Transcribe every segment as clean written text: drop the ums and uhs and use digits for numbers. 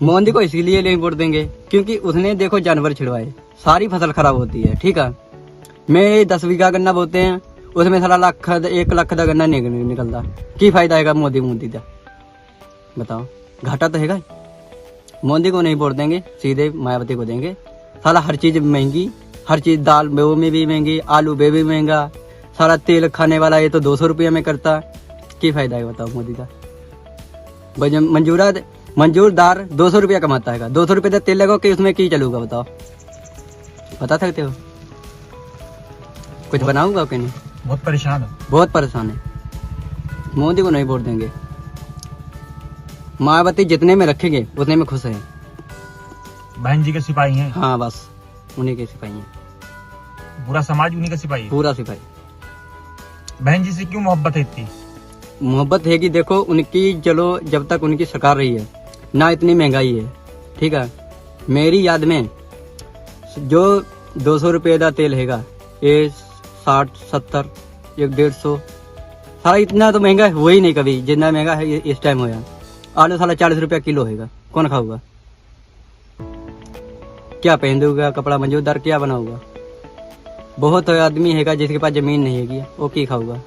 मोदी को इसीलिए नहीं वोट देंगे क्योंकि उसने देखो जानवर छिड़वाए, सारी फसल खराब होती है। ठीक है, मैं 10 बीघा गन्ना बोते हैं, उसमें सारा 1 लाख का गन्ना नहीं निकलता। की फायदा है मोदी का, बताओ, घाटा तो है। मोदी को नहीं वोट देंगे, सीधे मायावती को देंगे। सारा हर चीज महंगी, हर चीज, दाल में भी महंगी, आलू में भी महंगा, सारा तेल खाने वाला ये तो 200 रुपये में करता। की फायदा है बताओ मोदी का। मंजूरदार 200 रुपया कमाता है, 200 रुपये का तेल लगाओ कि उसमें की चलूगा, बताओ, बता सकते हो? कुछ बनाऊंगा कि नहीं? बहुत परेशान है। मोदी को नहीं वोट देंगे। मायावती जितने में रखेंगे उतने में खुश है। बहन जी के सिपाही हैं। हाँ, बस उन्हीं के सिपाही हैं। पूरा समाज उन्हीं का सिपाही है। पूरा सिपाही। बहन जी से क्यों मोहब्बत है इतनी? मोहब्बत है कि देखो उनकी, चलो जब तक उनकी सरकार रही है ना, इतनी महंगाई है। ठीक है, मेरी याद में जो 200 रुपये का तेल हैगा, ये 60, 70, 150 सारा इतना तो महंगा हुआ ही नहीं कभी जितना महंगा है इस टाइम होया। आलू साला 40 रुपया किलो हैगा, कौन खाऊगा? क्या पहन दूंगा कपड़ा, मजदूर क्या बनाऊंगा? बहुत आदमी हैगा जिसके पास जमीन नहीं हैगी, वो की खाऊगा?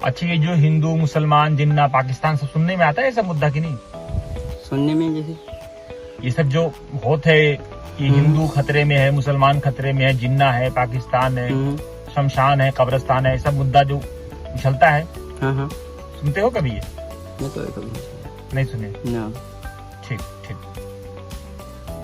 अच्छा, ये जो हिंदू मुसलमान जिन्ना पाकिस्तान सब सुनने में आता है ये सब मुद्दा की नहीं? सुनने में जैसे ये सब जो होता है कि हिंदू खतरे में है, मुसलमान खतरे में है, जिन्ना है, पाकिस्तान है, शमशान है, कब्रिस्तान है, सब मुद्दा जो चलता है। हाँ, सुनते हो कभी ये? मैं तो कभी नहीं सुने। ना। ठीक।